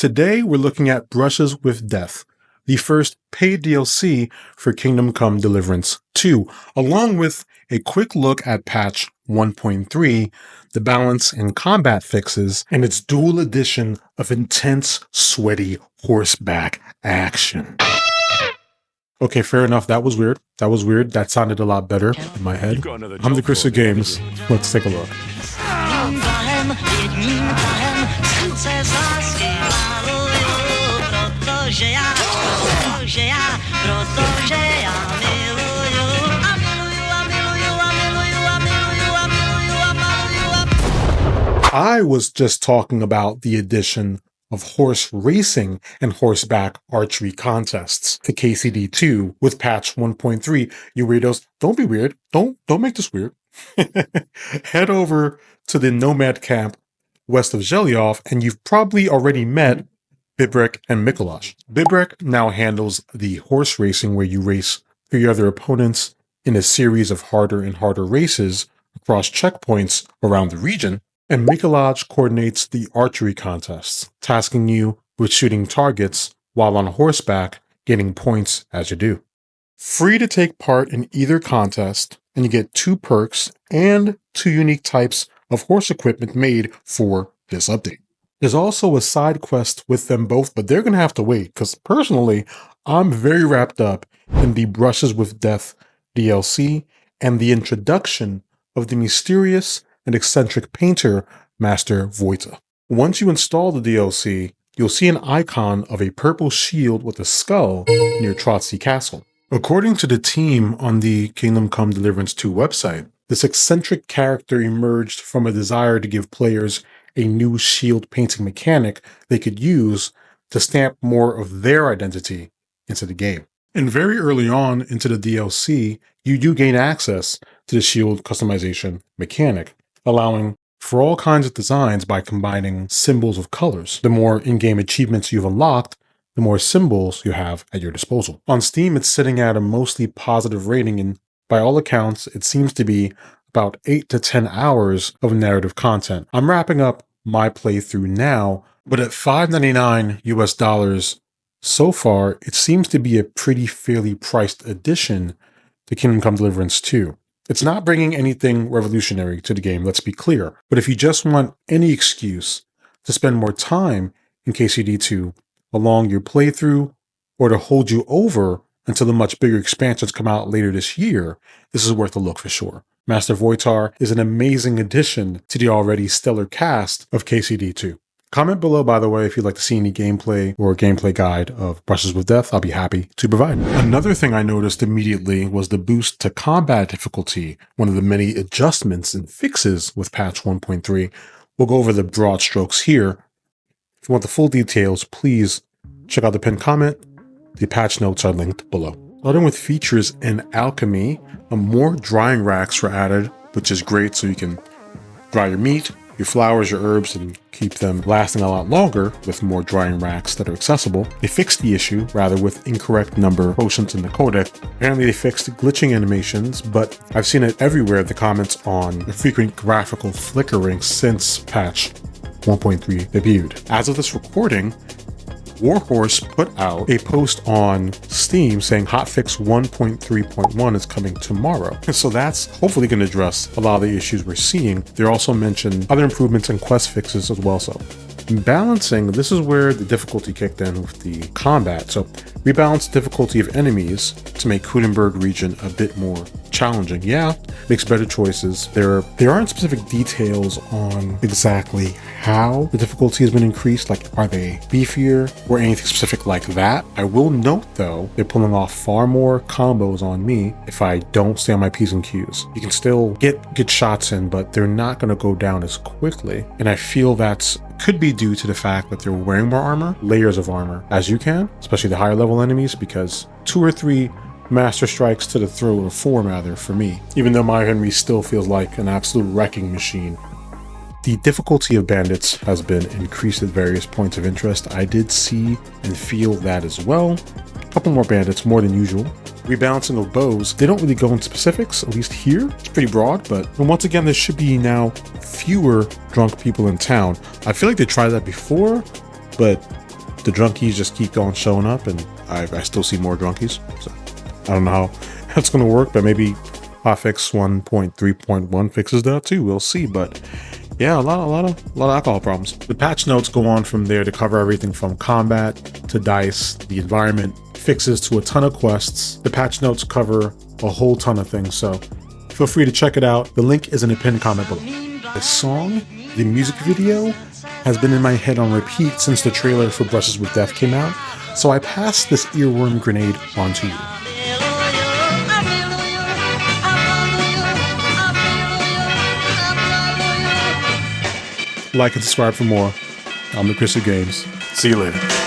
Today we're looking at Brushes with Death, the first paid DLC for Kingdom Come Deliverance 2, along with a quick look at patch 1.3, the balance and combat fixes, and its dual edition of intense, sweaty horseback action. Okay, fair enough. That was weird. That sounded a lot better in my head. I'm the Chris of Games. Let's take a look. I was just talking about the addition of horse racing and horseback archery contests to KCD2 with patch 1.3. You weirdos, don't be weird. Don't make this weird. Head over to the Nomad camp west of Zhelyov, and you've probably already met Bibrek and Mikolash. Bibrek now handles the horse racing where you race for your other opponents in a series of harder and harder races across checkpoints around the region. And Mikolash coordinates the archery contests, tasking you with shooting targets while on horseback, getting points as you do. Free to take part in either contest, and you get 2 perks and 2 unique types of horse equipment made for this update. There's also a side quest with them both, but they're going to have to wait, because personally, I'm very wrapped up in the Brushes with Death DLC and the introduction of the mysterious and eccentric painter, Master Wojta. Once you install the DLC, you'll see an icon of a purple shield with a skull near Trotsky Castle. According to the team on the Kingdom Come Deliverance 2 website, this eccentric character emerged from a desire to give players a new shield painting mechanic they could use to stamp more of their identity into the game. And very early on into the DLC, you do gain access to the shield customization mechanic, allowing for all kinds of designs by combining symbols of colors. The more in-game achievements you've unlocked, the more symbols you have at your disposal. On Steam, it's sitting at a mostly positive rating, and by all accounts, it seems to be about 8 to 10 hours of narrative content. I'm wrapping up my playthrough now, but at $5.99 US so far, it seems to be a pretty fairly priced addition to Kingdom Come Deliverance 2. It's not bringing anything revolutionary to the game, let's be clear. But if you just want any excuse to spend more time in KCD2 along your playthrough, or to hold you over until the much bigger expansions come out later this year, this is worth a look for sure. Master Wojta is an amazing addition to the already stellar cast of KCD2. Comment below, by the way, if you'd like to see any gameplay or a gameplay guide of Brushes with Death. I'll be happy to provide. Another thing I noticed immediately was the boost to combat difficulty, one of the many adjustments and fixes with patch 1.3. We'll go over the broad strokes here. If you want the full details, please check out the pinned comment. The patch notes are linked below. Starting with features in alchemy, more drying racks were added, which is great so you can dry your meat, your flowers, your herbs, and keep them lasting a lot longer with more drying racks that are accessible. They fixed the issue, rather, with incorrect number potions in the codec. Apparently they fixed glitching animations, but I've seen it everywhere, the comments on the frequent graphical flickering since patch 1.3 debuted. As of this recording, Warhorse put out a post on Steam saying Hotfix 1.3.1 is coming tomorrow. So that's hopefully going to address a lot of the issues we're seeing. They also mentioned other improvements and quest fixes as well. So balancing, this is where the difficulty kicked in with the combat. So rebalance difficulty of enemies to make Kudenberg region a bit more challenging. Yeah, makes better choices. There aren't specific details on exactly how the difficulty has been increased, like are they beefier or anything specific like that. I will note though, they're pulling off far more combos on me if I don't stay on my P's and Q's. You can still get shots in, but they're not going to go down as quickly. And I feel that's could be due to the fact that they're wearing more armor, layers of armor, as you can, especially the higher level enemies, because 2 or 3 master strikes to the throat, or 4 rather, for me, even though my Henry still feels like an absolute wrecking machine. The difficulty of bandits has been increased at various points of interest. I did see and feel that as well. A couple more bandits, more than usual. Rebalancing of bows, they don't really go into specifics, at least here. It's pretty broad, but and once again, there should be now fewer drunk people in town. I feel like they tried that before, but the drunkies just keep on showing up, and I still see more drunkies. So I don't know how that's going to work, but maybe Hotfix 1.3.1 fixes that too. We'll see. But yeah, a lot of alcohol problems. The patch notes go on from there to cover everything from combat to dice, the environment, fixes to a ton of quests. The patch notes cover a whole ton of things, so feel free to check it out. The link is in a pinned comment below. The song, the music video, has been in my head on repeat since the trailer for Brushes with Death came out, so I passed this earworm grenade on to you. Like and subscribe for more. I'm the Chris of Games. See you later.